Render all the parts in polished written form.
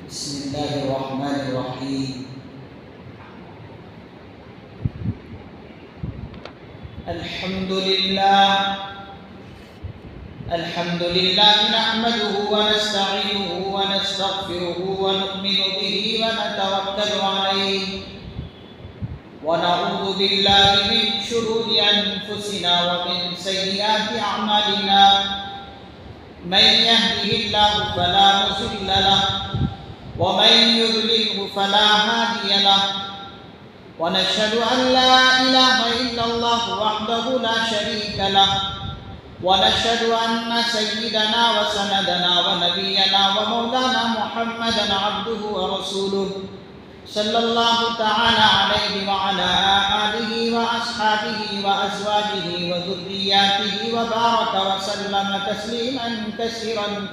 بسم الله الرحمن الرحيم. الحمد لله نحمده ونستعينه ونستغفره ونؤمن به ونتوكل عليه ونعوذ بالله من شرور أنفسنا ومن سيئات أعمالنا. من يهده الله فلا مضل له ومن يضلله فلا هادي له، ونشهد أن لا إله إلا الله وحده لا شريك له، ونشهد أن سيدنا وسندنا ونبينا ومولانا محمدا عبده ورسوله صلى الله تعالى عليه وعلى آله وأصحابه وأزواجه وذرياته وبارك وسلم تسليما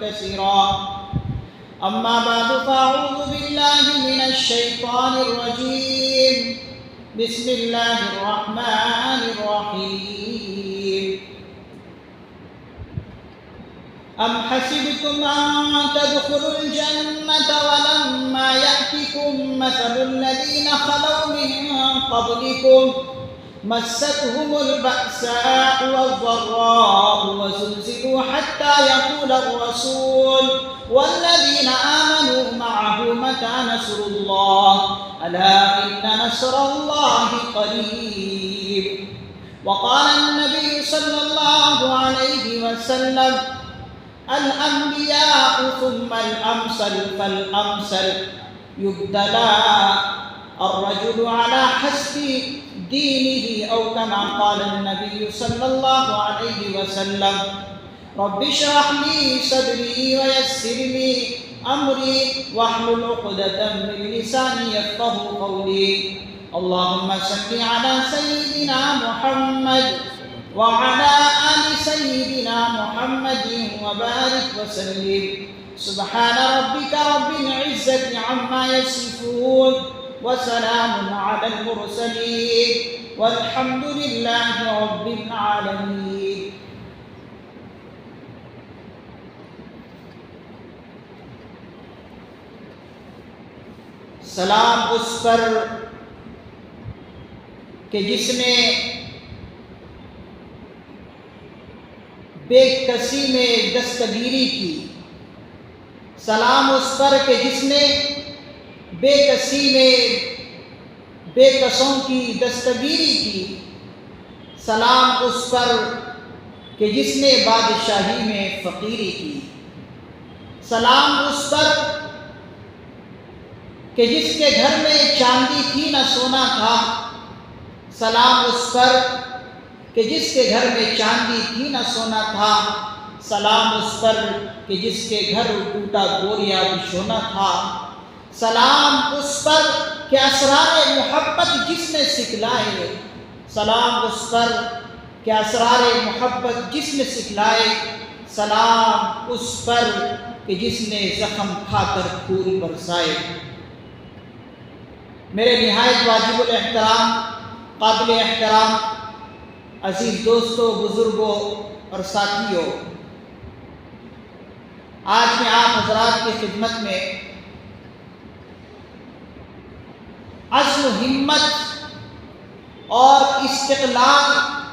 كثيرا. أما بعد فأعوذ بالله من الشيطان الرجيم. بسم الله الرحمن الرحيم. أم حسبتم أن تدخلوا الجنة ولما يأتكم مثل الذين خلوا من قبلكم مستهم البأساء والضراء وزلزلوا حتى يقول الرسول والذين آمنوا معه متى نصر الله ألا إن نصر الله قريب. وقال النبي صلى الله عليه وسلم: الأنبياء ثم الأمثل فالأمثل، يبتلى الرجل على حسب دينه، أو كما قال النبي صلى الله عليه وسلم: رب اشرح لي صدري ويسر لي أمري واحلل عقدة من لساني يفقهوا قولي. اللهم صل على سيدنا محمد وعلى آل سيدنا محمد وبارك وسلم. سبحان ربك رب العزة عما يصفون وسلام على المرسلين والحمد لله رب العالمين. سلام اس پر کہ جس نے بے کسی میں دستگیری کی. سلام اس پر کہ جس نے بے کسی میں بے کسوں کی دستگیری کی. سلام اس پر کہ جس نے بادشاہی میں فقیری کی. سلام اس پر کہ جس کے گھر میں چاندی تھی نہ سونا تھا. سلام اس پر کہ جس کے گھر میں چاندی تھی نہ سونا تھا. سلام اس پر کہ جس کے گھر ٹوٹا گوریا بچھونا تھا. سلام اس پر کہ اسرار محبت جس نے سکھلائے. سلام اس پر کہ اسرار محبت جس نے سکھلائے. سلام اس پر کہ جس نے زخم کھا کر پھول برسائے. میرے نہایت واجب الاحترام قابل احترام عزیز دوستوں، بزرگوں اور ساتھیوں، آج میں آپ حضرات کی خدمت میں عزم و ہمت اور استقلال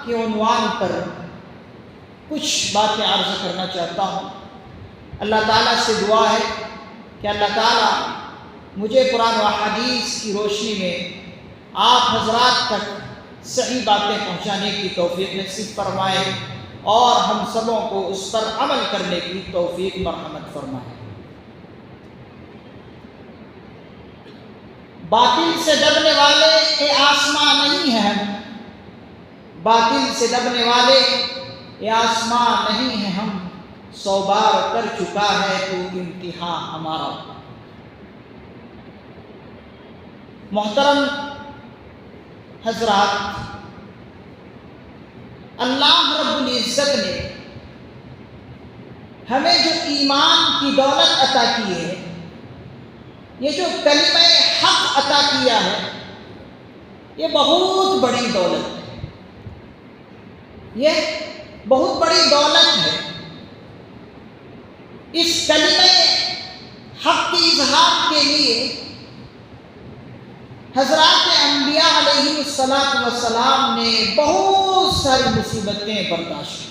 کے عنوان پر کچھ باتیں عرض کرنا چاہتا ہوں. اللہ تعالیٰ سے دعا ہے کہ اللہ تعالیٰ مجھے قرآن و حدیث کی روشنی میں آپ حضرات تک صحیح باتیں پہنچانے کی توفیق نصیب فرمائے اور ہم سبوں کو اس پر عمل کرنے کی توفیق مرحمت فرمائے. باطل سے دبنے والے اے آسمان نہیں ہیں ہم. باطل سے دبنے والے اے آسمان نہیں ہیں ہم. 100 بار کر چکا ہے تو امتحان ہمارا. محترم حضرات، اللہ رب العزت نے ہمیں جو ایمان کی دولت عطا کی ہے، یہ جو کلمہ حق عطا کیا ہے، یہ بہت بڑی دولت ہے. یہ بہت بڑی دولت ہے. اس کلمہ حق کی اظہار کے لیے حضرات انبیاء علیہ السلام نے بہت ساری مصیبتیں برداشت کی،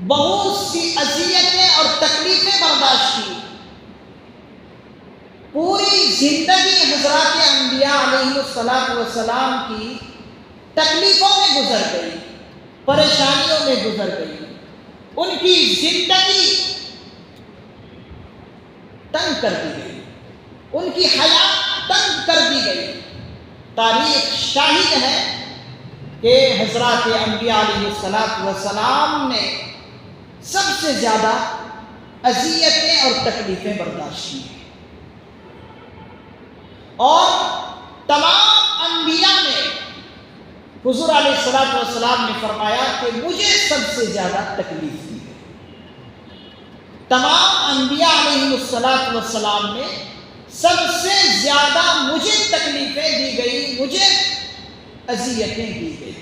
بہت سی اذیتیں اور تکلیفیں برداشت کی۔ پوری زندگی حضرات انبیاء علیہ السلام کی تکلیفوں میں گزر گئی، پریشانیوں میں گزر گئی، ان کی زندگی تنگ کر دی گئی، ان کی حیات تنگ کر دی گئی۔ تاریخ شاہد ہے کہ حضرات انبیاء علیہ السلام نے سب سے زیادہ اذیتیں اور تکلیفیں برداشت کی، اور تمام انبیاء میں حضور علیہ السلام نے فرمایا کہ مجھے سب سے زیادہ تکلیف دی گئی۔ تمام انبیاء علیہ السلام نے سب سے زیادہ مجھے تکلیفیں دی گئی، مجھے اذیتیں دی گئی۔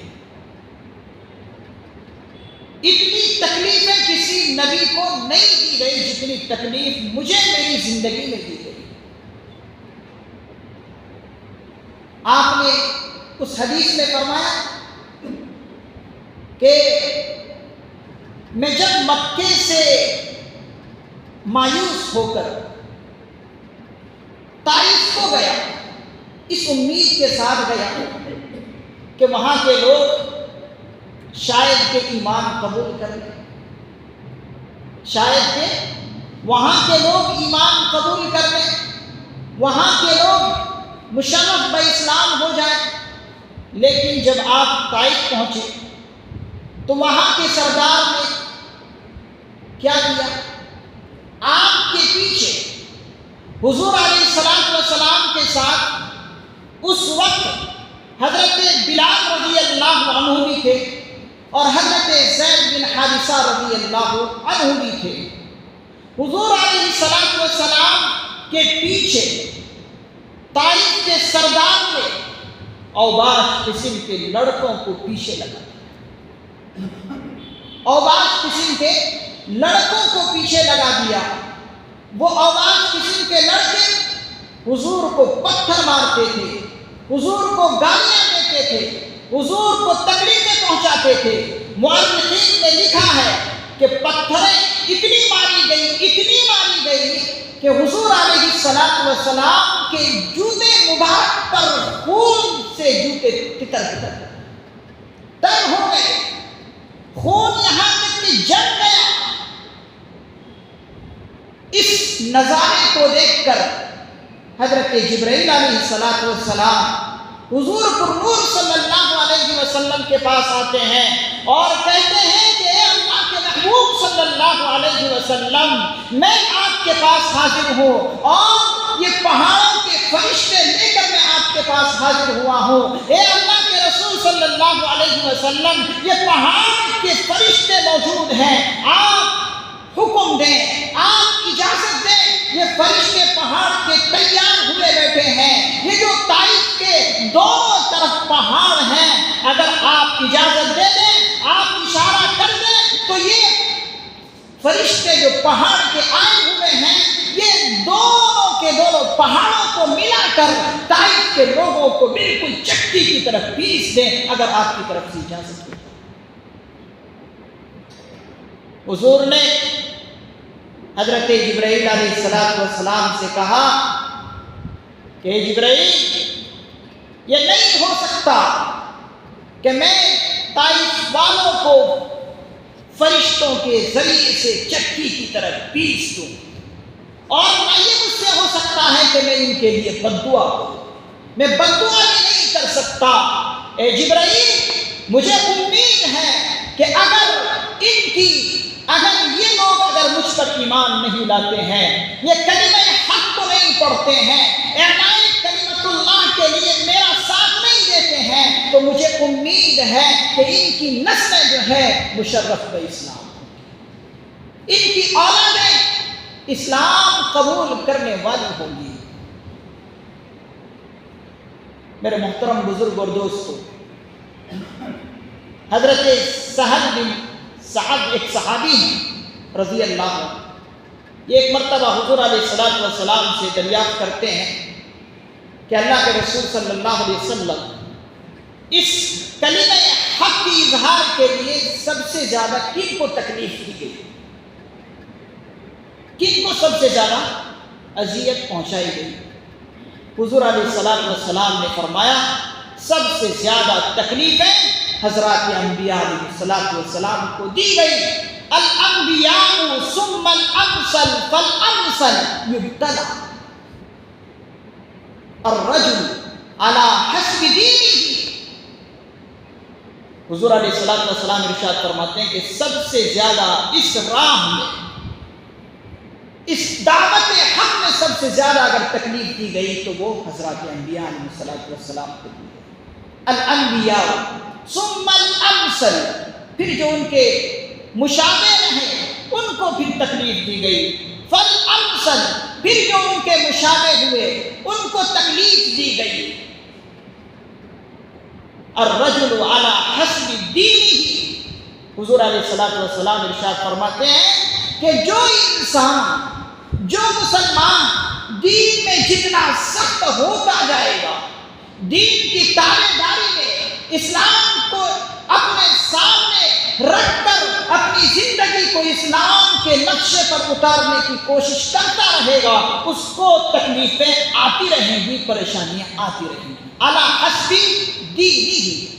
اتنی تکلیفیں کسی نبی کو نہیں دی گئی جتنی تکلیف مجھے میری زندگی میں دی گئی۔ آپ نے اس حدیث میں فرمایا کہ میں جب مکے سے مایوس ہو کر طائف کو گیا، اس امید کے ساتھ گیا کہ وہاں کے لوگ شاید کہ ایمان قبول کر لیں، شاید کہ وہاں کے لوگ ایمان قبول کر لیں، وہاں کے لوگ مشرف بہ اسلام ہو جائیں۔ لیکن جب آپ طائف پہنچے تو وہاں کے سردار نے کیا کیا؟ آپ کے پیچھے حضور علیہ السلام کے ساتھ اس وقت حضرت بلال رضی اللہ عنہ بھی تھے اور حضرت زید بن حارثہ رضی اللہ عنہ بھی تھے۔ حضور علیہ السلام کے پیچھے طائف کے سردار نے اوباش قسم کے لڑکوں کو پیچھے لگا دیا، اوباش قسم کے لڑکوں کو پیچھے لگا دیا۔ وہ اوباش قسم کے لڑکے حضور کو پتھر مارتے تھے، حضور کو گالیاں دیتے تھے، حضور کو تکلیفیں پہنچاتے تھے۔ مورخین نے لکھا ہے کہ پتھریں اتنی ماری گئی کہ حضور علیہ السلام کے جوتے مبارک پر خون سے جوتے تتر تر ہو گئے، خون یہاں تک کہ جم گیا۔ اس نظارے کو دیکھ کر حضرت جبرائیل علیہ السلام حضور پر نور صلی اللہ علیہ وسلم کے پاس آتے ہیں اور کہتے ہیں کہ اے اللہ کے محبوب صلی اللہ علیہ وسلم، میں آپ کے پاس حاضر ہوں اور یہ پہاڑوں کے فرشتے لے کر میں آپ کے پاس حاضر ہوا ہوں۔ اے اللہ کے رسول صلی اللہ علیہ وسلم، یہ پہاڑ کے فرشتے موجود ہیں، آپ حکم دیں، آپ اجازت دیں۔ یہ فرشتے پہاڑ کے تیار ہوئے بیٹھے ہیں، یہ جو طائف کے دونوں طرف پہاڑ ہیں، اگر آپ اجازت دے دیں، آپ اشارہ کر دیں تو یہ فرشتے جو پہاڑ کے آئے ہوئے ہیں، یہ دونوں کے دونوں پہاڑوں کو ملا کر طائف کے لوگوں کو بالکل چکی کی طرف پیس دیں، اگر آپ کی طرف سے اجازت ہو۔ حضور نے حضرت جبرائیل علیہ السلام سے کہا کہ جبرائیل، یہ نہیں ہو سکتا کہ میں طائف والوں کو فرشتوں کے ذریعے سے چکی کی طرف پیس دوں، اور نہ یہ مجھ سے ہو سکتا ہے کہ میں ان کے لیے بددعا کروں، میں بددعا بھی نہیں کر سکتا۔ اے جبرائیل، مجھے امید ہے کہ اگر یہ لوگ اگر مجھ پر ایمان نہیں لاتے ہیں، یہ کلمہ حق کو نہیں پڑھتے ہیں، اعلان کلمت اللہ کے لیے میرا ساتھ نہیں دیتے ہیں، تو مجھے امید ہے کہ ان کی نسلیں جو ہے مشرف بہ اسلام، ان کی اولادیں اسلام قبول کرنے والی ہوں گی۔ میرے محترم بزرگ اور دوستو، حضرت سہل بن سعد ایک صحابی ہیں رضی اللہ عنہ، یہ ایک مرتبہ حضور علیہ السلام سے دریافت کرتے ہیں کہ اللہ کے رسول صلی اللہ علیہ وسلم اس کلمہ حق کی اظہار کے لیے سب سے زیادہ کن کو تکلیف دی گئی، کن کو سب سے زیادہ اذیت پہنچائی گئی؟ حضور علیہ السلام نے فرمایا سب سے زیادہ تکلیفیں حضرات انبیاء علیہ السلام کو دی گئی۔ الانبیاء ثم الامثل فالامثل یبتلی الرجل على حسب دینہ۔ حضور علیہ السلام ارشاد فرماتے ہیں کہ سب سے زیادہ اس راہ میں، اس دعوت حق میں سب سے زیادہ اگر تکلیف دی گئی تو وہ حضرات انبیاء علیہ السلام کو دی گئی۔ الانبیاء ثم الامثل، پھر جو ان کے مشابہ رہے ان کو پھر تکلیف دی گئی۔ فالامثل، پھر جو ان کے مشابہ ہوئے ان کو تکلیف دی گئی۔ الرجل علی حسب دینہ، حضور علیہ السلام ارشاد فرماتے ہیں کہ جو انسان، جو مسلمان دین میں جتنا سخت ہوتا جائے گا، دین کی تابع داری میں اسلام کو اپنے سامنے رکھ کر اپنی زندگی کو اسلام کے نقشے پر اتارنے کی کوشش کرتا رہے گا، اس کو تکلیفیں آتی رہیں گی، پریشانیاں آتی رہیں گی۔ علی حسب دینہ،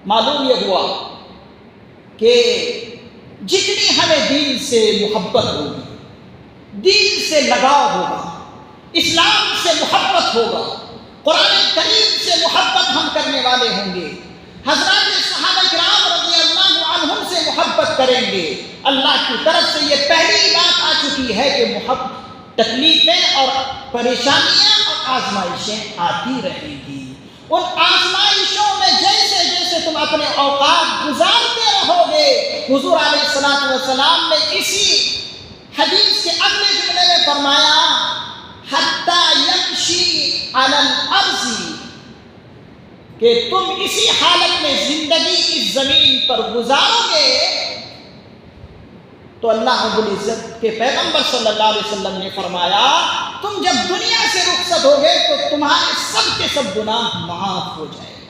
معلوم یہ ہوا کہ جتنی ہمیں دین سے محبت ہوگی، دین سے لگاؤ ہوگا، اسلام سے محبت ہوگا، قرآن کریم سے محبت ہم کرنے والے ہوں گے، حضرات صحابہ کرام رضی اللہ عنہم سے محبت کریں گے، اللہ کی طرف سے یہ پہلی بات آ چکی ہے کہ محبت، تکلیفیں اور پریشانیاں اور آزمائشیں آتی رہیں گی۔ ان آزمائشوں میں جیسے جیسے تم اپنے اوقات گزارتے رہو گے، حضور علیہ السلام نے اسی حدیث کے اگلے جملے میں فرمایا حتی یمشی علی الارض، کہ تم اسی حالت میں زندگی اس زمین پر گزارو گے تو اللہ رب العزت کے پیغمبر صلی اللہ علیہ وسلم نے فرمایا تم جب دنیا سے رخصت ہوگے تو تمہارے سب کے سب گناہ معاف ہو جائیں گے۔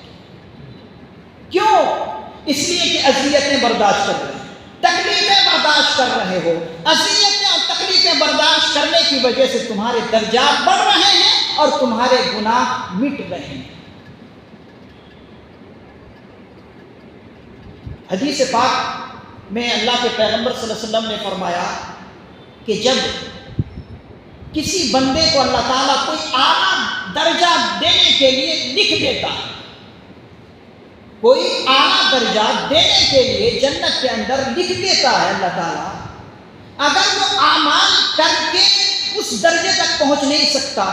کیوں؟ اس لیے کہ اذیتیں برداشت کر رہے ہیں، تکلیفیں برداشت کر رہے ہو، اذیتیں اور تکلیفیں برداشت کرنے کی وجہ سے تمہارے درجات بڑھ رہے ہیں اور تمہارے گناہ مٹ رہے ہیں۔ حدیث پاک میں اللہ کے پیغمبر صلی اللہ علیہ وسلم نے فرمایا کہ جب کسی بندے کو اللہ تعالیٰ کوئی اعلیٰ درجہ دینے کے لیے لکھ دیتا ہے، کوئی اعلیٰ درجہ دینے کے لیے جنت کے اندر لکھ دیتا ہے اللہ تعالیٰ، اگر وہ اعمال کر کے اس درجے تک پہنچ نہیں سکتا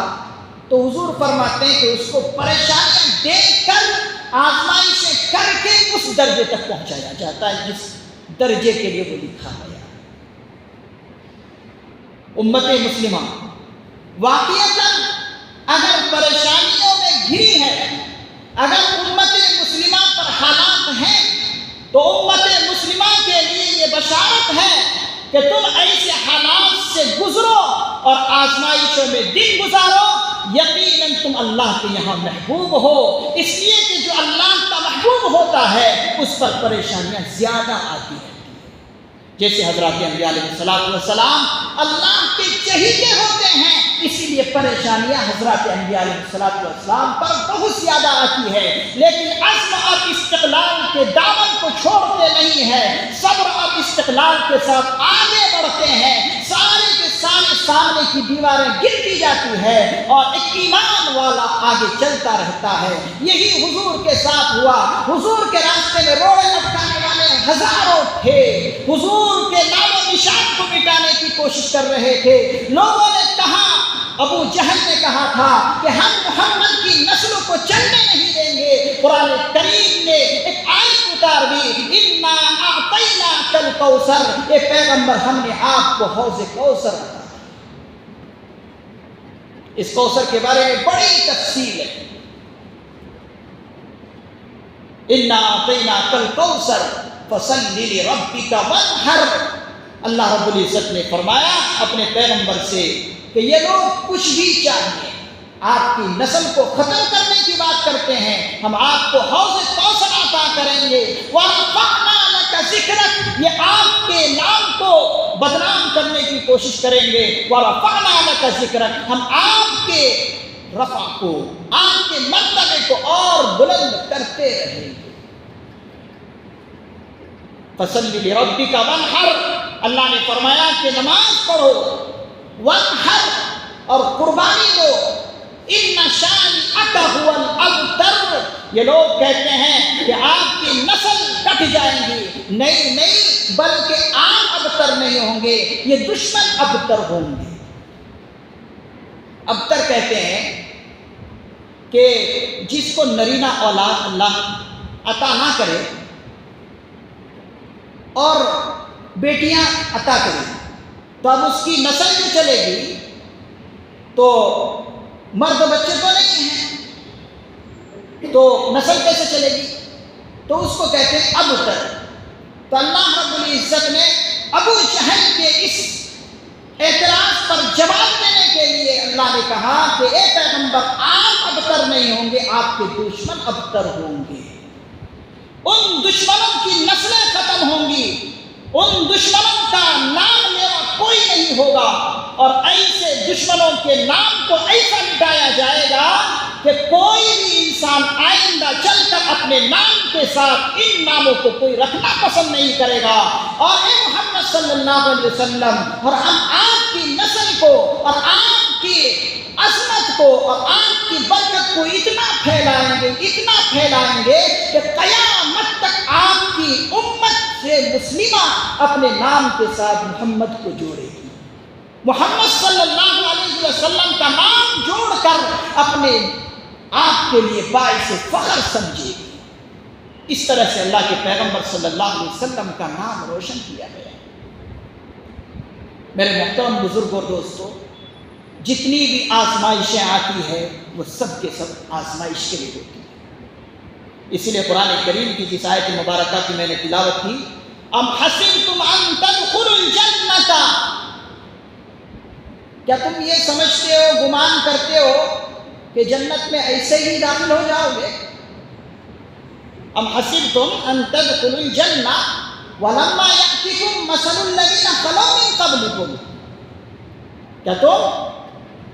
تو حضور فرماتے ہیں کہ اس کو پریشانیاں دے کر، آزمائشیں کر کے اس درجے تک پہنچایا جاتا ہے جس درجے کے لیے وہ لکھا گیا۔ امت مسلمہ واقعتاً اگر پریشانیوں میں گھری ہے، اگر امت مسلمہ پر حالات ہیں تو امت مسلمہ کے لیے یہ بشارت ہے کہ تم ایسے حالات سے گزرو اور آزمائشوں میں دن گزارو، یقیناً تم اللہ کے یہاں محبوب ہو، اس لیے کہ جو اللہ کا محبوب ہوتا ہے اس پر پریشانیاں زیادہ آتی ہیں۔ جیسے حضرات انبیاء علیہ السلام اللہ کے چہیتے ہوتے ہیں، اسی لیے پریشانیاں حضرات انبیاء علیہ السلام پر بہت زیادہ آتی ہے، لیکن عزم اور استقلال کے دامن کو چھوڑتے نہیں ہیں، صبر اور استقلال کے ساتھ آگے بڑھتے ہیں، سارے کے سامنے کی دیواریں گرتی جاتی ہے اور ایک ایمان والا آگے چلتا رہتا ہے۔ یہی حضور کے ساتھ ہوا، حضور کے راستے میں روڑے لٹکانے والے ہزاروں تھے، حضور کے نام و نشان کو مٹانے کی کوشش کر رہے تھے، لوگوں نے کہا، ابو جہل نے کہا تھا کہ ہم محمد کی نسلوں کو چلنے نہیں دیں گے، قرآن کریم نے ایک آیت اتار دی، اِنَّا أَعْطَيْنَاكَ الْكَوْثَرَ، اے پیغمبر ہم نے آپ کو حوض کوثر عطا۔ اس کوثر کے بارے میں بڑی تفصیل ہے، اِنَّا أَعْطَيْنَاكَ الْكَوْثَرَ، فصل لربک وانحر، اللہ رب العزت نے فرمایا اپنے پیغمبر سے کہ یہ لوگ کچھ بھی چاہیے، آپ کی نسل کو ختم کرنے کی بات کرتے ہیں، ہم آپ کو حوض کوثر عطا کریں گے، وَرَفَعْنَا لَكَ ذِكْرَكَ، یہ آپ کے نام کو بدنام کرنے کی کوشش کریں گے، وَرَفَعْنَا لَكَ ذِكْرَكَ، ہم آپ کے رفع کو، آپ کے مرتبے کو اور بلند کرتے رہیں گے۔ فَصَلِّ لِرَبِّكَ وَانْحَرْ، اللہ نے فرمایا کہ نماز پڑھو، وانحر، اور قربانی دو، ان شانئک ھو الابتر، یہ لوگ کہتے ہیں کہ آپ کی نسل کٹ جائیں گی، نہیں بلکہ آپ ابتر نہیں ہوں گے، یہ دشمن ابتر ہوں گے۔ ابتر کہتے ہیں کہ جس کو نرینہ اولاد اللہ عطا نہ کرے اور بیٹیاں عطا کریں تو اب اس کی نسل جو چلے گی تو مرد بچے تو نہیں ہیں، تو نسل کیسے چلے گی؟ تو اس کو کہتے ہیں ابتر۔ تو اللہ رب العزت نے ابو جہل کے اس اعتراض پر جواب دینے کے لیے اللہ نے کہا کہ اے پیغمبر، آپ ابتر نہیں ہوں گے، آپ کے دشمن ابتر ہوں گے، ان دشمنوں کی نسلیں ختم ہوں گی، ان دشمنوں کا نام میرا کوئی نہیں ہوگا، اور ایسے دشمنوں کے نام کو ایسا مٹایا جائے گا کہ کوئی بھی انسان آئندہ چل کر اپنے نام کے ساتھ ان ناموں کو کوئی رکھنا پسند نہیں کرے گا۔ اور اے محمد صلی اللہ علیہ وسلم، اور ہم آپ کی نسل کو اور آپ کی عظمت کو اور آپ کی برکت کو اتنا پھیلائیں گے کہ قیامت تک آپ کی امت سے مسلمہ اپنے نام کے ساتھ محمد کو جوڑے گی، محمد صلی اللہ علیہ وسلم کا نام جوڑ کر اپنے آپ کے لیے باعث فخر سمجھے گی۔ اس طرح سے اللہ کے پیغمبر صلی اللہ علیہ وسلم کا نام روشن کیا گیا۔ میرے محترم بزرگ اور دوستو، جتنی بھی آزمائشیں آتی ہیں وہ سب کے سب آزمائش کے لیے ہوتی ہیں۔ اسی لیے قرآن کریم کی جس آیت مبارکہ کی میں نے تلاوت کی، ام حسبتم ان تدخلوا الجنۃ، کیا تم یہ سمجھتے ہو، گمان کرتے ہو کہ جنت میں ایسے ہی داخل ہو جاؤ گے؟ ام حسبتم ان تدخلوا الجنہ ولما یأتکم مثل الذین خلوا من قبلکم، کیا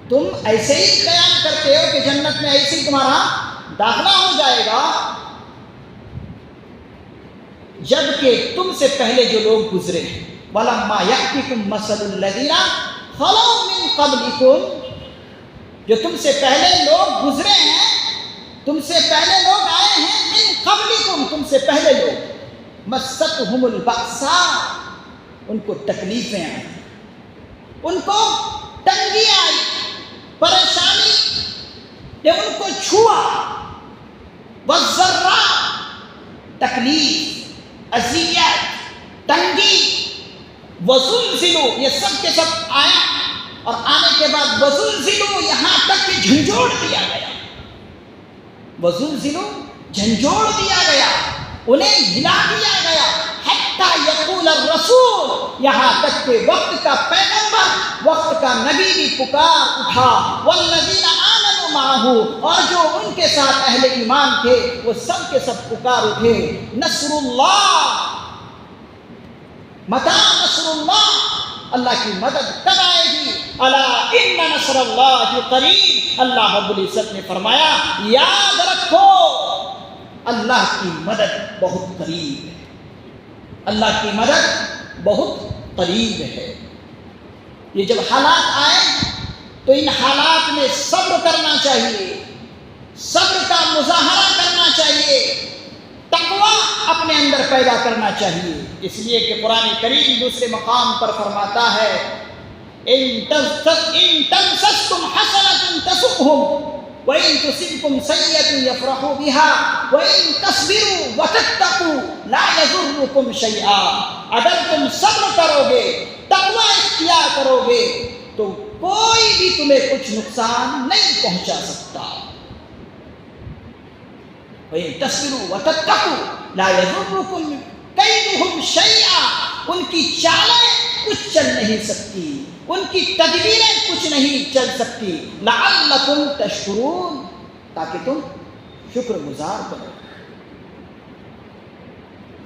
تم ایسے ہی خیال کرتے ہو کہ جنت میں ایسے ہی تمہارا داخلہ ہو جائے گا جبکہ تم سے پہلے جو لوگ گزرے ہیں؟ وَلَمَّا يَأْتِكُمْ مَثَلُ الَّذِينَ خَلَوْا مِن قَبْلِكُمْ، جو تم سے پہلے لوگ گزرے ہیں، تم سے پہلے لوگ آئے ہیں، من قبلکم، تم سے پہلے لوگ، مَسَّتْهُمُ الْبَأْسَاءُ، ان کو تکلیفیں آئیں، ان کو تنگی آئی، پریشانی نے ان کو چھوا، وَالضَّرَّاءُ، تکلیف، اذیت، تنگی، وَزُلْزِلُوا، یہ سب کے سب آیا، اور آنے کے بعد وَزُلْزِلُوا، یہاں تک کہ جھنجھوڑ دیا گیا، وَزُلْزِلُوا، جھنجھوڑ دیا گیا، انہیں ہلا دیا گیا، حَتَّى يَقُولَ الرَّسُولُ، یہاں تک کہ وقت کا پیغمبر، وقت کا نبی بھی پکار اٹھا، وَالَّذِينَ آمَنُوا مَعَهُ، اور جو ان کے ساتھ اہل ایمان تھے وہ سب کے سب پکار اٹھے، نصر اللہ، متى نصر اللہ، اللہ کی مدد کب آئے گی؟ الا ان نصر اللہ قریب، اللہ رب العزت نے فرمایا یاد رکھو اللہ کی مدد بہت قریب ہے، اللہ کی مدد بہت قریب ہے۔ یہ جب حالات آئے تو ان حالات میں صبر کرنا چاہیے، صبر کا مظاہرہ کرنا چاہیے، تقویٰ اپنے اندر پیدا کرنا چاہیے، اس لیے کہ قرآن کریم دوسرے مقام پر فرماتا ہے ان تمسسکم حسنۃ تسؤہم وَإِن تُصِبْكُمْ سَيِّئَةٌ يَفْرَحُوا بِهَا وَإِن تَصْبِرُوا وَتَتَّقُوا لَا يَضُرُّكُمْ شَيْئًا، اگر تم صبر کرو گے، تقویٰ اختیار کرو گے تو کوئی بھی تمہیں کچھ نقصان نہیں پہنچا سکتا۔ وَإِن تَصْبِرُوا وَتَتَّقُوا لَا يَضُرُّكُمْ کیدہم شیئا، ان کی چالیں کچھ چل نہیں سکتی، ان کی تدبیریں کچھ نہیں چل سکتی، لعلکم تشکرون، تاکہ تم شکر گزار بنو۔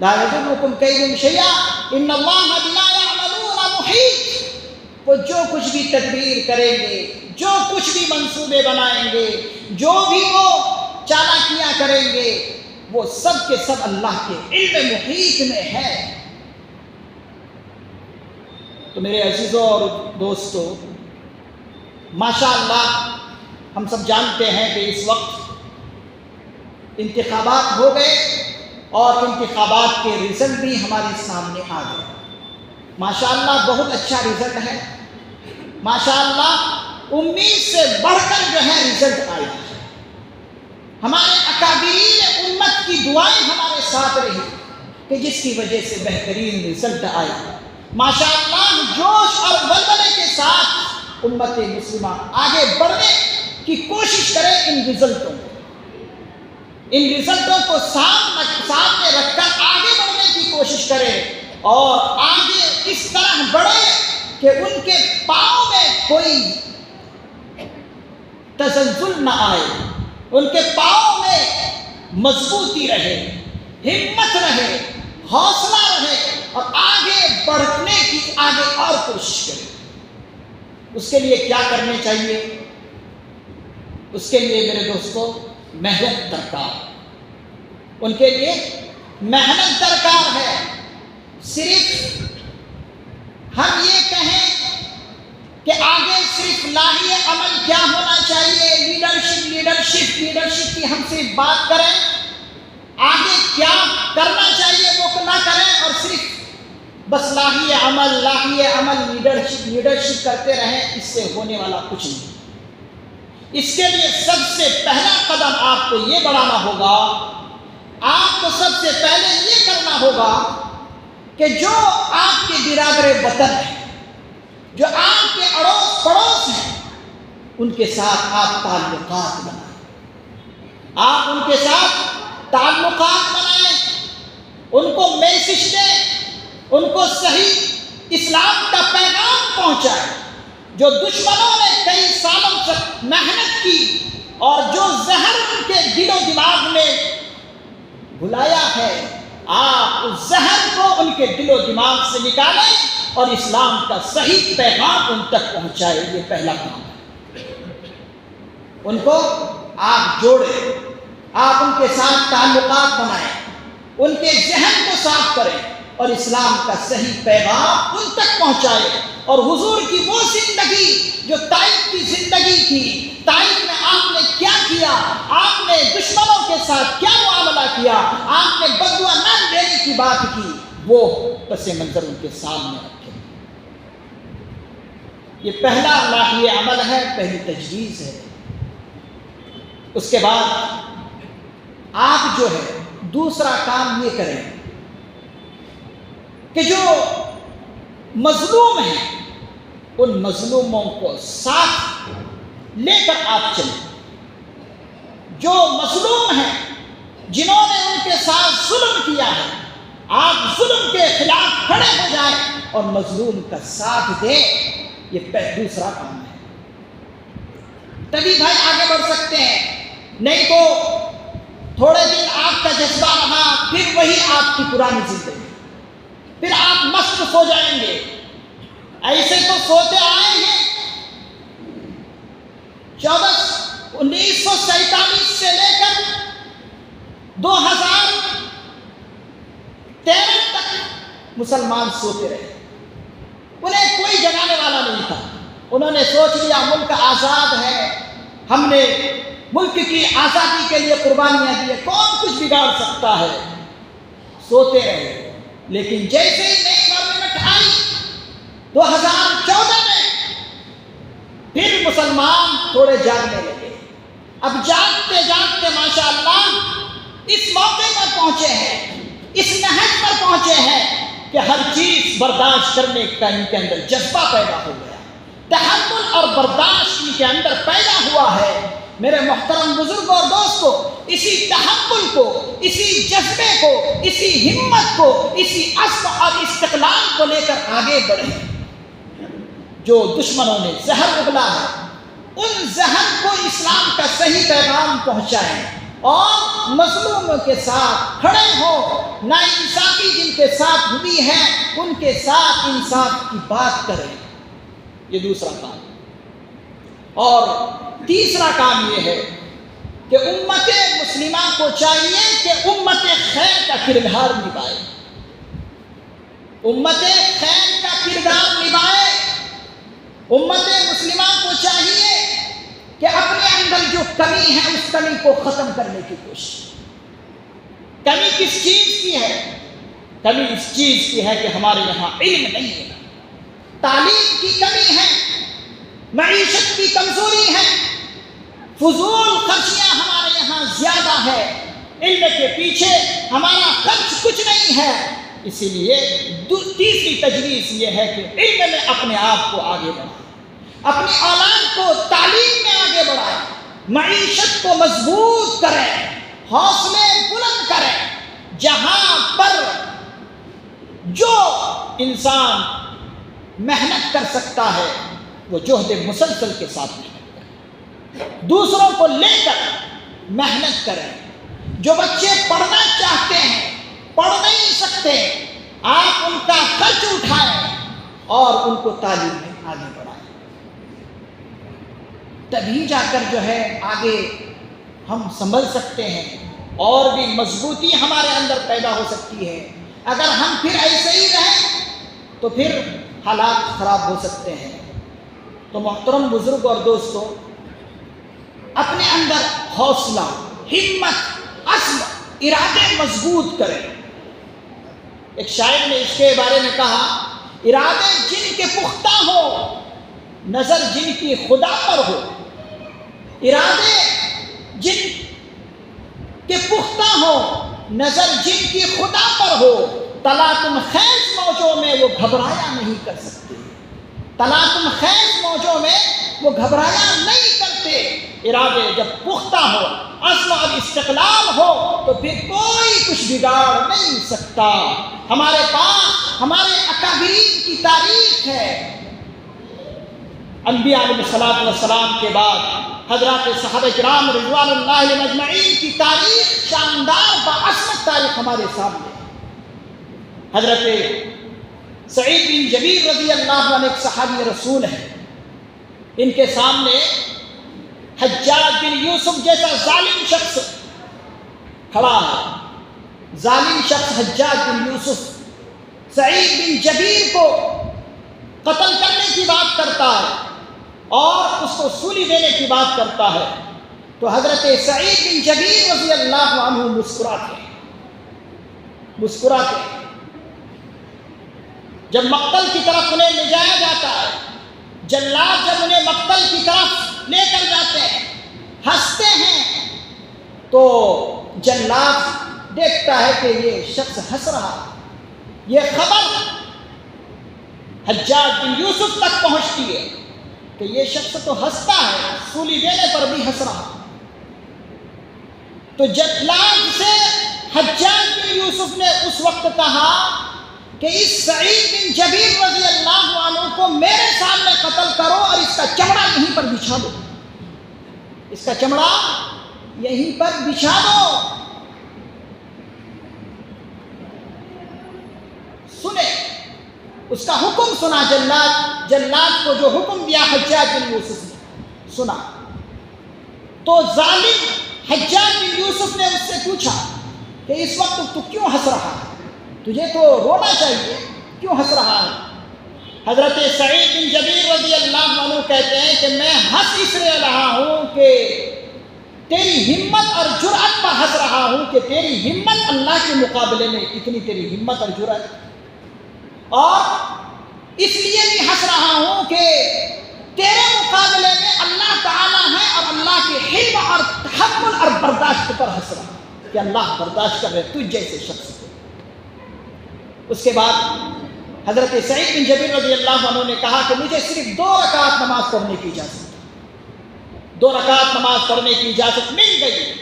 لا یضرکم کیدہم شیئا ان اللہ بما یعملون محیط، وہ جو کچھ بھی تدبیر کریں گے، جو کچھ بھی منصوبے بنائیں گے، جو بھی وہ چالاکیاں کریں گے، وہ سب کے سب اللہ کے علم محیط میں ہے۔ تو میرے عزیزوں اور دوستوں، ماشاءاللہ ہم سب جانتے ہیں کہ اس وقت انتخابات ہو گئے اور انتخابات کے رزلٹ بھی ہمارے سامنے آ گئے۔ ماشاءاللہ بہت اچھا رزلٹ ہے، ماشاءاللہ امید سے بڑھ کر جو ہے رزلٹ آیا ہے۔ ہمارے اکابرین امت کی دعائیں ہمارے ساتھ رہی کہ جس کی وجہ سے بہترین رزلٹ آیا۔ ماشاءاللہ جوش اور ولولے کے ساتھ امت مسلمہ آگے بڑھنے کی کوشش کرے، ان رزلٹوں کو سامنے رکھ کر آگے بڑھنے کی کوشش کرے، اور آگے اس طرح بڑھے کہ ان کے پاؤں میں کوئی تزلزل نہ آئے، ان کے پاؤں میں مضبوطی رہے، ہمت رہے، حوصلہ رہے، اور آگے بڑھنے کی آگے اور کوشش کرے۔ اس کے لیے کیا کرنے چاہیے؟ اس کے لیے میرے دوستو محنت درکار، ان کے لیے محنت درکار ہے۔ صرف ہم یہ کہیں کہ آگے صرف لاہی عمل کیا ہونا چاہیے، لیڈرشپ کی ہم صرف بات کریں، آگے کیا کرنا چاہیے وہ نہ کریں، اور صرف بس لاہی عمل لیڈرشپ کرتے رہیں، اس سے ہونے والا کچھ نہیں۔ اس کے لیے سب سے پہلا قدم آپ کو یہ بڑھانا ہوگا، آپ کو سب سے پہلے یہ کرنا ہوگا کہ جو آپ کے برادر وطن ہیں، جو آپ کے اڑوس پڑوس ہیں، ان کے ساتھ آپ تعلقات بنائیں، آپ ان کے ساتھ تعلقات بنائیں، ان کو میسج دیں، ان کو صحیح اسلام کا پیغام پہنچائیں۔ جو دشمنوں نے کئی سالوں تک محنت کی اور جو زہر ان کے دل و دماغ میں بھلایا ہے، آپ اس زہر کو ان کے دل و دماغ سے نکالیں اور اسلام کا صحیح پیغام ان تک پہنچائیں۔ یہ پہلا کام ہے۔ ان کو آپ جوڑیں، آپ ان کے ساتھ تعلقات بنائیں، ان کے ذہن کو صاف کریں اور اسلام کا صحیح پیغام ان تک پہنچائے۔ اور حضور کی وہ زندگی جو طائف کی زندگی تھی، طائف میں آپ نے کیا کیا، آپ نے دشمنوں کے ساتھ کیا معاملہ کیا، آپ نے بددعا نہ دینے کی بات کی، وہ پس منظر ان کے سامنے رکھیں۔ یہ پہلا لاہی عمل ہے، پہلی تجویز ہے۔ اس کے بعد آپ جو ہے دوسرا کام یہ کریں کہ جو مظلوم ہیں ان مظلوموں کو ساتھ لے کر آپ چلیں۔ جو مظلوم ہیں، جنہوں نے ان کے ساتھ ظلم کیا ہے، آپ ظلم کے خلاف کھڑے ہو جائیں اور مظلوم کا ساتھ دیں۔ یہ دوسرا کام ہے، تبھی بھائی آگے بڑھ سکتے ہیں۔ نہیں تو تھوڑے دن آپ کا جذبہ رہا، پھر وہی آپ کی پرانی زندگی، پھر آپ مست سو جائیں گے۔ ایسے تو سوتے آئے ہیں 1947 سے لے کر 2013 تک مسلمان سوتے رہے، انہیں کوئی جگانے والا نہیں تھا۔ انہوں نے سوچ لیا ملک آزاد ہے، ہم نے ملک کی آزادی کے لیے قربانیاں دی، کون کچھ بگاڑ سکتا ہے، سوتے رہے۔ لیکن جیسے ہی نئی گورنمنٹ آئی 2014 میں، پھر مسلمان تھوڑے جاگنے لگے۔ اب جاگتے جاگتے ماشاءاللہ اس موقع پر پہنچے ہیں، اس نہج پر پہنچے ہیں کہ ہر چیز برداشت کرنے کا ان کے اندر جذبہ پیدا ہو گیا، تحمل اور برداشت ان کے اندر پیدا ہوا ہے۔ میرے محترم بزرگ اور دوستو، اسی تحمل کو، اسی جذبے کو، اسی ہمت کو، اسی عزم اور استقلال کو لے کر آگے بڑھیں۔ جو دشمنوں نے زہر اگلا ہے، ان زہر کو اسلام کا صحیح پیغام پہنچائیں اور مظلوموں کے ساتھ کھڑے ہوں، ناانصافی جن کے ساتھ ہوئی ہے ان کے ساتھ انصاف کی بات کریں۔ یہ دوسرا کام۔ اور تیسرا کام یہ ہے کہ امت مسلمہ کو چاہیے کہ امت خیر کا کردار نبھائے، امت خیر کا کردار نبھائے۔ امت مسلمہ کو چاہیے کہ اپنے اندر جو کمی ہے اس کمی کو ختم کرنے کی کوشش۔ کمی کس چیز کی ہے؟ کمی اس چیز کی ہے کہ ہمارے یہاں علم نہیں ہے، تعلیم کی کمی ہے، معیشت کی کمزوری ہے، فضول خرچیاں ہمارے یہاں زیادہ ہے، علم کے پیچھے ہمارا خرچ کچھ نہیں ہے۔ اسی لیے تیسری تجویز یہ ہے کہ علم میں اپنے آپ کو آگے بڑھائیں، اپنی اولاد کو تعلیم میں آگے بڑھائیں، معیشت کو مضبوط کریں، حوصلے بلند کریں۔ جہاں پر جو انسان محنت کر سکتا ہے وہ جہد مسلسل کے ساتھ محنت کریں، دوسروں کو لے کر محنت کریں۔ جو بچے پڑھنا چاہتے ہیں پڑھ نہیں سکتے، آپ ان کا خرچ اٹھائیں اور ان کو تعلیم میں آگے بڑھائیں، تبھی جا کر جو ہے آگے ہم سنبھل سکتے ہیں اور بھی مضبوطی ہمارے اندر پیدا ہو سکتی ہے۔ اگر ہم پھر ایسے ہی رہیں تو پھر حالات خراب ہو سکتے ہیں۔ تو محترم بزرگ اور دوستو، اپنے اندر حوصلہ، ہمت، عزم، ارادے مضبوط کریں۔ ایک شاعر نے اس کے بارے میں کہا، ارادے جن کے پختہ ہو، نظر جن کی خدا پر ہو۔ ارادے جن کے پختہ ہو، نظر جن کی خدا پر ہو، تلاطم خیز موجوں میں وہ گھبرایا نہیں کر سکتے، تلاطم خیز موجوں میں وہ گھبرایا نہیں کرتے۔ ارادے جب پختہ ہو، عزم اور استقلال ہو تو پھر کوئی کچھ بگاڑ نہیں سکتا۔ ہمارے پاس ہمارے اکابرین کی تاریخ ہے، انبیاء علیہ السلام کے بعد حضرات صحابہ کرام رضوان اللہ علیہم اجمعین کی تاریخ، شاندار باعظمت تاریخ ہمارے سامنے۔ حضرت سعید بن جبیر رضی اللہ عنہ ایک صحابی رسول ہے، ان کے سامنے حجاج بن یوسف جیسا ظالم شخص کھڑا ہے۔ ظالم شخص حجاج بن یوسف سعید بن جبیر کو قتل کرنے کی بات کرتا ہے اور اس کو سولی دینے کی بات کرتا ہے، تو حضرت سعید بن جبیر رضی اللہ عنہ مسکراتے ہیں۔ جب مقتل کی طرف انہیں لے جایا جاتا ہے، جلاد جب انہیں مقتل کی طرف لے کر جاتے ہیں، ہنستے ہیں، تو جلاد دیکھتا ہے کہ یہ شخص ہنس رہا ہے۔ یہ خبر حجاج بن یوسف تک پہنچتی ہے کہ یہ شخص تو ہنستا ہے، سولی دینے پر بھی ہنس رہا۔ تو جلاد سے حجاج بن یوسف نے اس وقت کہا کہ اس سعید بن جبیر رضی اللہ عنہ کو میرے سامنے قتل کرو اور اس کا چمڑا یہیں پر بچھا دو، اس کا چمڑا یہیں پر بچھا دو۔ سنے، اس کا حکم سنا، جلاد کو جو حکم دیا حجاج بن یوسف نے سنا، تو ظالم حجاج بن یوسف نے اس سے پوچھا کہ اس وقت تو کیوں ہنس رہا ہے؟ تجھے تو رونا چاہیے، کیوں ہنس رہا ہے؟ حضرت سعید بن جبیر رضی اللہ عنہ کہتے ہیں کہ میں ہنس اس لیے رہا ہوں کہ تیری ہمت اور جرأت پر ہنس رہا ہوں کہ تیری ہمت اللہ کے مقابلے میں اتنی تیری ہمت اور جرأت، اور اس لیے بھی ہنس رہا ہوں کہ تیرے مقابلے میں اللہ تعالیٰ ہے اور اللہ کے حلم اور تحمل اور برداشت پر ہنس رہا ہوں کہ اللہ برداشت کر رہے تجھ جیسے شخص کو۔ اس کے بعد حضرت سعید بن جبیر رضی اللہ عنہ نے کہا کہ مجھے صرف 2 رکعت نماز پڑھنے کی اجازت ہے، 2 رکعت نماز پڑھنے کی اجازت مل گئی،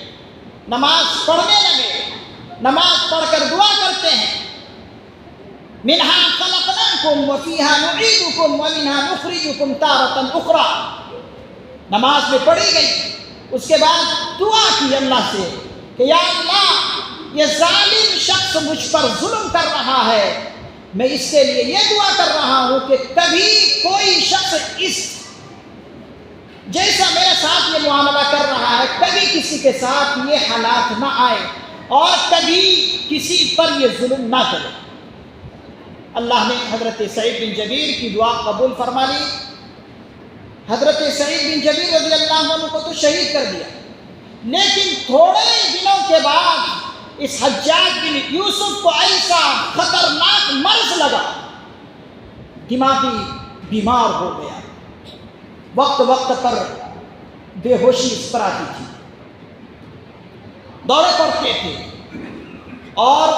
نماز پڑھنے لگے، نماز پڑھ کر دعا کرتے ہیں، منہا خلقناکم وفیہا نعیدکم ومنہا نخرجکم تارۃ اخری، نماز میں پڑھی گئی، اس کے بعد دعا کی اللہ سے کہ یا اللہ یہ ظالم شخص مجھ پر ظلم کر رہا ہے، میں اس کے لیے یہ دعا کر رہا ہوں کہ کبھی کوئی شخص اس جیسا میرے ساتھ یہ معاملہ کر رہا ہے کبھی کسی کے ساتھ یہ حالات نہ آئے اور کبھی کسی پر یہ ظلم نہ کرے۔ اللہ نے حضرت سعید بن جبیر کی دعا قبول فرما لی۔ حضرت سعید بن جبیر رضی اللہ عنہ کو تو شہید کر دیا، لیکن تھوڑے دنوں کے بعد اس حجاج بن یوسف کو ایسا خطرناک مرض لگا، دماغی بیمار ہو گیا، وقت وقت پر بے ہوشی اس پر آتی تھی، دورے پڑتے تھے، اور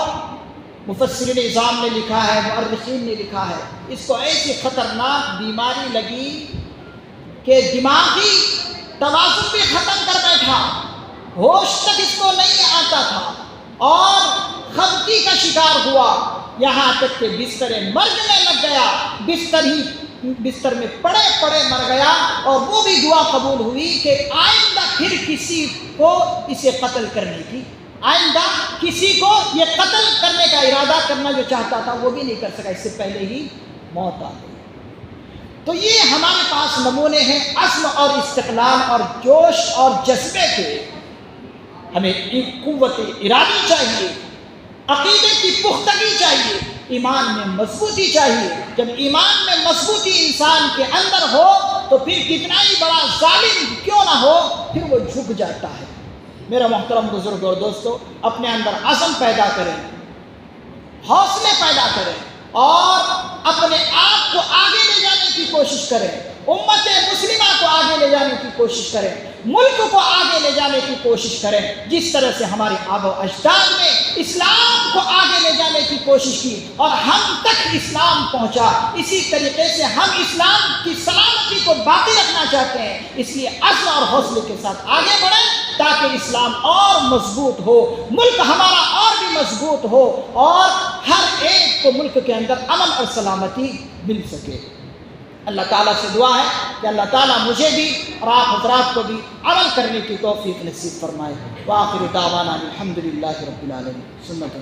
مفسرین اعظام نے لکھا ہے، مؤرخین نے لکھا ہے، اس کو ایسی خطرناک بیماری لگی کہ دماغی توازن بھی ختم کر بیٹھا، ہوش تک اس کو نہیں آتا تھا اور خفگی کا شکار ہوا، یہاں تک کہ بستر مرنے لگ گیا، بستر میں پڑے پڑے مر گیا، اور وہ بھی دعا قبول ہوئی کہ آئندہ پھر کسی کو اسے قتل کرنے کی، آئندہ کسی کو یہ قتل کرنے کا ارادہ کرنا جو چاہتا تھا وہ بھی نہیں کر سکا، اس سے پہلے ہی موت آ گئی۔ تو یہ ہمارے پاس نمونے ہیں عزم اور استقلال اور جوش اور جذبے کے۔ ہمیں قوت ارادی چاہیے، عقیدے کی پختگی چاہیے، ایمان میں مضبوطی چاہیے۔ جب ایمان میں مضبوطی انسان کے اندر ہو تو پھر کتنا ہی بڑا ظالم کیوں نہ ہو پھر وہ جھک جاتا ہے۔ میرا محترم بزرگ اور دوستو، اپنے اندر عزم پیدا کریں، حوصلے پیدا کریں اور اپنے آپ کو آگے لے جانے کی کوشش کریں، امت مسلمہ کو آگے لے جانے کی کوشش کریں، ملک کو آگے لے جانے کی کوشش کریں۔ جس طرح سے ہمارے آبا و اجداد نے اسلام کو آگے لے جانے کی کوشش کی اور ہم تک اسلام پہنچا، اسی طریقے سے ہم اسلام کی سلامتی کو باقی رکھنا چاہتے ہیں۔ اس لیے عزم اور حوصلے کے ساتھ آگے بڑھیں تاکہ اسلام اور مضبوط ہو، ملک ہمارا اور بھی مضبوط ہو اور ہر ایک کو ملک کے اندر امن اور سلامتی مل سکے۔ اللہ تعالیٰ سے دعا ہے کہ اللہ تعالیٰ مجھے بھی اور آپ حضرات کو بھی عمل کرنے کی توفیق نصیب فرمائے۔ وآخر دعوانا الحمدللہ رب العالمین۔ سنت